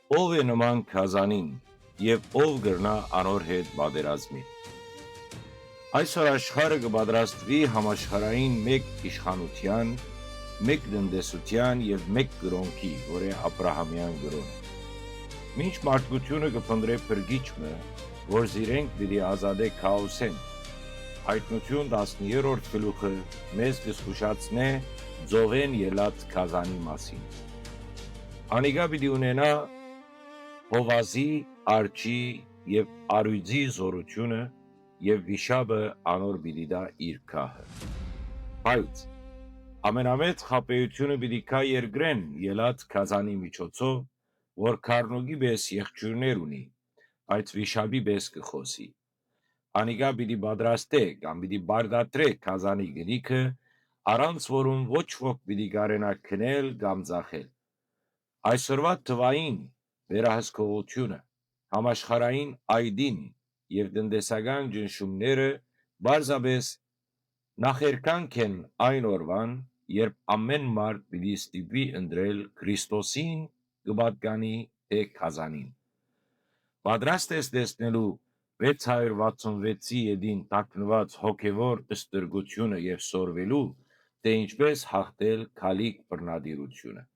Ով է նման Քազանին եւ ով գրնա անոր հետ բادرազմի։ Այսօր աշխարհը կպատրաստվի համաշխարհային մեկ իշխանության, մեկ տնտեսության եւ մեկ կրոնքի, որ է Աբրահամյան կրոնը։ Մինչ մարդկությունը կփնտրե բրգիչը, որ զիրենք պիտի ազատե քաոսեն, հայտնություն 10-րդ գլուխը մեզ կզգուշացնե ծովեն ելած Քազանի մասին։ Անիգա պիտի ունենա Հովազի, արջի եւ արույձի զորությունը եւ վիշապը անոր պիտի դա իր քահը։ Բայց ամենամեծ խապեությունը պիտի կա երկրեն ելած Քազանի միջոցով, որ քարնուգի պես եղջյուրներ ունի, բայց վիշապի պես կխոսի։ Անիգա պիտի պատրաստե կամ պիտի բարդատրե Քազանի գնիքը, առանց որում ոչ ոք պիտի կարենա քնել կամ ծախել։ Այսօրվա թվային վերահսկողությունը, համաշխարհային այդին եւ տնտեսական ճնշումները բարձաբես նախերկանք են այն օրվան, երբ ամեն մարդ պիտի ստիպի ընտրել Քրիստոսին կպատկանի թե Քազանին։ Պատրաստ ես տեսնելու 666-ի ետին տակնված հոգևոր ստրգությունը եւ սորվելու, թե ինչպես հաղթել քալիք բռնադիրությունը։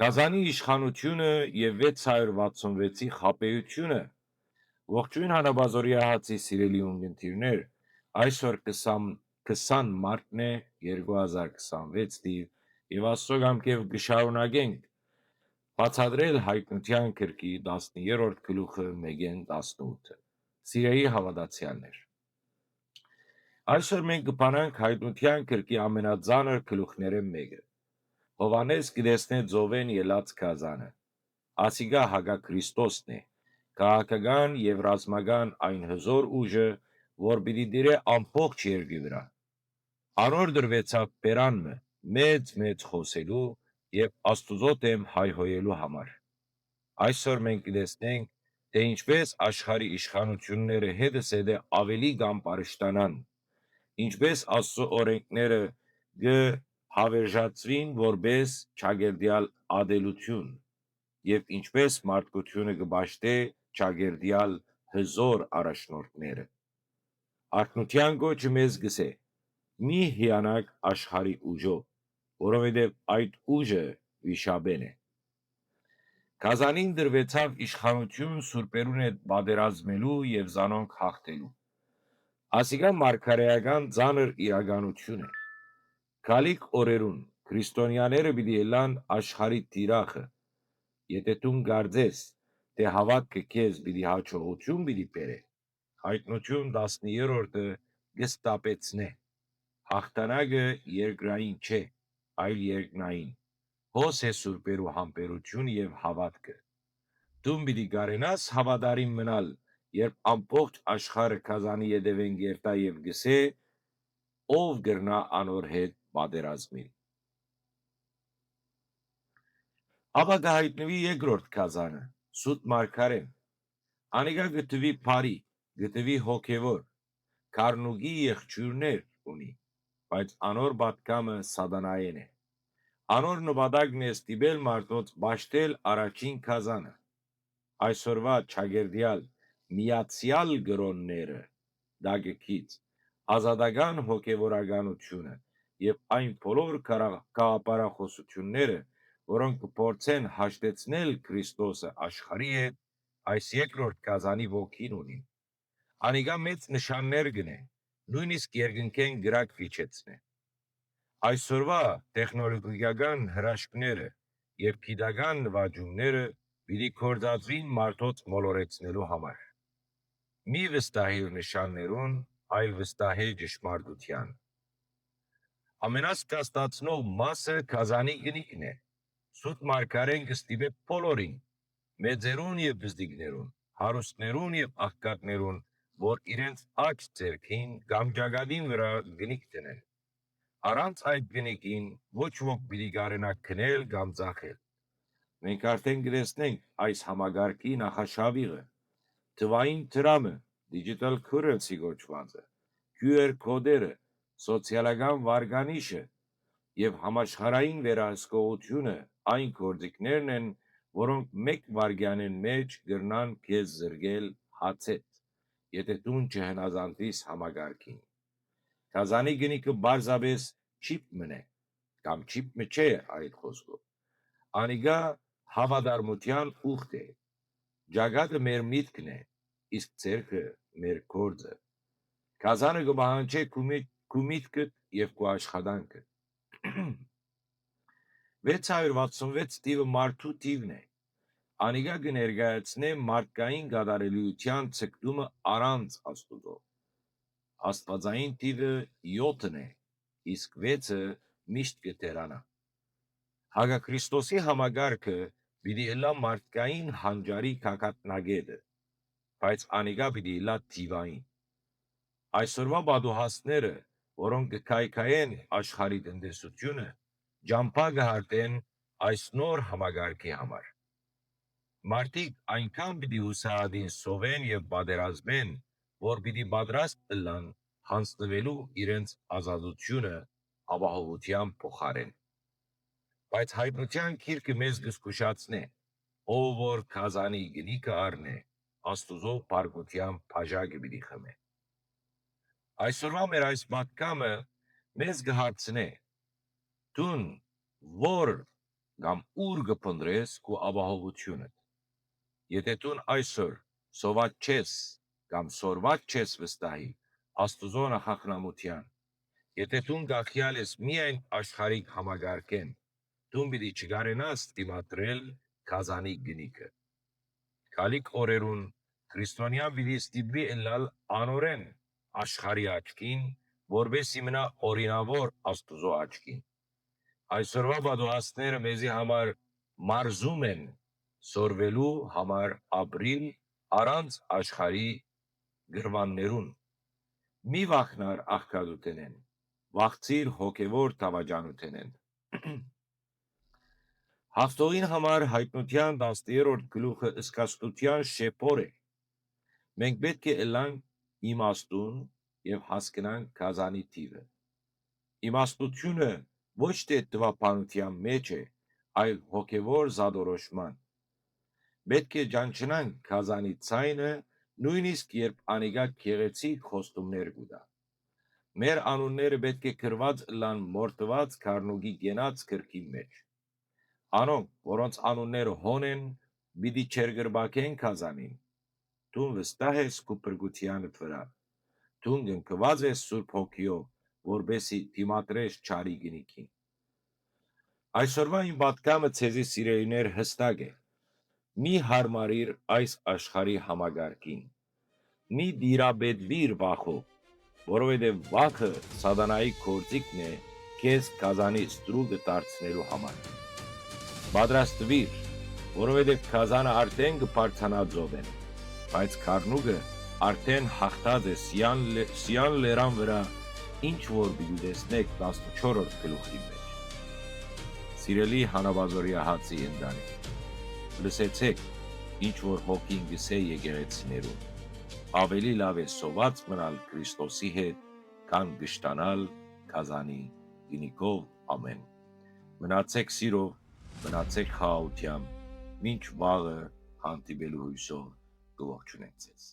Քազանի իշխանությունը եւ 666-ի խապեությունը, ողջույն հանաբազորյա հացի սիրելի ունգընտիրներ, այսօր 20 մարտն է 2026 թիվ եւ Աստծո գամքեւ կշարունակենք բացադրել հայտնության գրքի 10-րդ գլուխը 1-18-ը։ Սիրելի հավատացյալներ, այսօր մենք կփանանք հայտնության գրքի ամենածանր գլուխները մեկը։ Հովանես կտեսնե ծովեն ելած Քազանը, ասիգա հագա Քրիստոսն է, քաղաքական եւ ռազմական այն հզոր ուժը, որ պիտի դիրե ամբողջ երկրի վրա։ Անոր դրվեցավ բերանը մեծ խոսելու եւ Աստուծո դեմ հայհոյելու համար։ Այսօր մենք կտեսնենք, թե ինչպես աշխարհի իշխանությունները հետս հետե ավելի կամ պարշտանան, ինչպես Աստծո օրենքները հավերժացվին որպես ճագերդյալ ադելություն եւ ինչպես մարդկությունը կբաշտե ճագերդյալ հզոր առաջնորդները։ Արքնության գոչը մեզ գսե. մի հիանաք աշխարհի ուժով, որովհետեւ այդ ուժը վիշապեն է։ Քազանին դրվեցավ իշխանություն սուրբերուն հետ պատերազմելու եւ զանոնք հաղթելու։ Ասիկա մարգարեական ծանր իրականություն է։ Քալիք օրերուն քրիստոնյաները պիտի ելան աշխարհի տիրախը, եթե դու կարծես, թե հավատքը քեզ պիտի հաջողություն պիտի բերե, հայտնություն 10-րդը կստապեցնե։ Հաղթանակը երկրային չէ, այլ երկնային։ Հոս է սուրբերու համբերություն եւ հավատքը։ Դու պիտի կարենաս հավատարիմ մնալ, երբ ամբողջ աշխարհը Քազանի ետևեն գերտա եւ գսե, ով գրնա անոր հետ պատերազմի։ Ապա կհայտնվի երկրորդ Քազանը, սուտ մարգարեն։ Անիգա գտվի բարի, գտվի հոգևոր, քարնուգի եղջյուրներ ունի, բայց անոր պատկամը սատանայեն է։ Անոր նպատակն է ստիպել մարդոց բաշտել առաջին Քազանը։ Այսօրվա ճագերդյալ միացյալ գրոնները դագեքից ազատական հոգևորականությունը եւ այն բոլոր կաղապարախոսությունները, որոնք կփորձեն հաշտեցնել Քրիստոսը աշխարհի հետ, այս երկրորդ Քազանի ոգին ունի։ Անիգա մեծ նշաններ գնե, նույնիսկ երկնքեն գրակ վիճեցնե։ Այսօրվա տեխնոլոգիական հրաշքները եւ գիտական նվաճումները պիտի կործածվին մարդոց մոլորեցնելու համար։ Մի վստահիր նշաններուն, այլ վստահե ճշմարտության։ Ամենասկաստացնող մասը Քազանի գնիկն է։ Սուտ մարգարեն կստիպե բոլորին, մեծերուն եւ բզդիկներուն, հարուստներուն եւ աղքատներուն, որ իրենց աջ ձերքին կամ ճակատին վրա գնիկ տնեն։ Առանց այդ գնիկին ոչ ոք պիտի կարենա քնել կամ ծախել։ Մենք արդեն կտեսնենք այս համագարկի նախաշավիղը, թվային դրամը, digital currency գոչվածը, QR կոդերը, սոցիալական վարկանիշը եւ համաշխարհային վերահսկողությունը այն գործիքներն են, որոնք մեկ վարգյանեն մեջ գրնան քեզ զրգել հացետ, եթե դուն չհնազանդվիս համագարկին։ Կազանի գնիկը բարձաբես չիպ մնե, կամ չիպ մչե այդ խոսքով։ Անիգա հավադարմության ուխտ է, ջագատը մեր միտքն է, իսկ ձերքը մեր գործը։ Կազանը կբահանջե քու միտքդ և քու աշխատանքը։ 666 տիվը մարդու տիվն է, անիգա կներկայացնե մարդկային գադարելիության ցկտումը առանց Աստուծո։ Աստվածային տիվը 7-ն է, իսկ 6-ը միշտ կտերանա։ Հագաքրիստոսի համագարքը պիտի ըլլա մարդկային հանճարի կակատնագետը, բայց անիգա պիտի ըլլա տիվային։ Այսօրվա բադուհասները, որոնք կքայքայեն աշխարհի տնտեսությունը, ջամփա կհարտեն այս նոր համագարքի համար։ Մարդիկ այնքան պիտի հուսահատին սովեն և պատերազմեն, որ պիտի պատրաստ ըլլան հանձնվելու իրենց ազատությունը ապահովության փոխարեն։ Բայց հայտնության գիրքը մեզ կզգուշացնե, ով որ Կազանի գնիկը առնե, Աստուծո բարգության բաժակը պիտի խմե։ Այսօրվա մեր այս պատգամը մեզ կհարցնե. դուն որ կամ ուր կփնտրես քո ապահովությունը։ Եթե դու այսօր սոված չես կամ սորված չես վստահի Աստուծո նախախնամության, եթե դու գախյալ ես միայն աշխարհիկ համագարկեն, դու պիտի չկարենաս դիմադրել Կազանի գնիկը։ Գալիք օրերուն քրիստոնյան պիտի ստիպվի ըլլալ անօրեն աշխարհի աչքին, որբեսի մնա օրինավոր Աստուծո աչքին։ Այսօրվա բադուհասները մեզի համար մարզում են սորվելու համար ապրիլ առանց աշխարհի գրվաններուն։ Մի վախնար աղքատութենեն, վախցիր հոգևոր դավաճանութենեն։ Հաղթողին համար հայտնության 10-րդ գլուխը ըսկաստության շեփոր է։ Մենք պետք է ըլլանք իմաստուն և հասկնանք Կազանի տիվը։ Իմաստությունը ոչ թե տվապանության մեջ է, այլ հոգևոր զադորոշման։ Պետք է ճանչնանք Կազանի ցայնը, նույնիսկ երբ անիգա գեղեցիկ խոստումներ կուտա։ Մեր անունները պետք է գրված ըլլան մորթված քառնուկի գենած գրքի մեջ։ Անոնք, որոնց անունները հոն են, պիտի չերգրբակեն Կազանին։ Դու վստահ ես քո փրկությանդ վրա։ Դու ընկված ես Սուրբ Հոգիով, որբեսի դիմադրես չարի գնիկին։ Այսօրվա իմ պատգամը ցեզի սիրելիներ հստակ է։ Մի հարմարիր այս աշխարհի համագարկին։ Մի դիրաբեդվիր վախով, որովհետև վախը սատանայի գործիքն է քեզ Կազանի ստրուկը դարձնելու համար։ Պատրաստվիր, որովհետև Կազանը արդեն կբարձանա ձովեն, բայց քառնուկը արդեն հաղթած է Սիան լերան վրա, ինչ որ պիտի տեսնեք 14-րդ գլուխի մեջ։ Սիրելի հանաբազորյա հացի ընտանիք, լսեցեք, ինչ որ հոգին գսե եկեղեցիներում։ Ավելի լավ է սոված մնալ Քրիստոսի հետ, քան գշտանալ Կազանի գինիկով ամեն։ Մնացեք սիրով, մնացեք խաղաղությամբ, մինչ վաղը հանդիպելու հույսով կողջունենք ձեզ։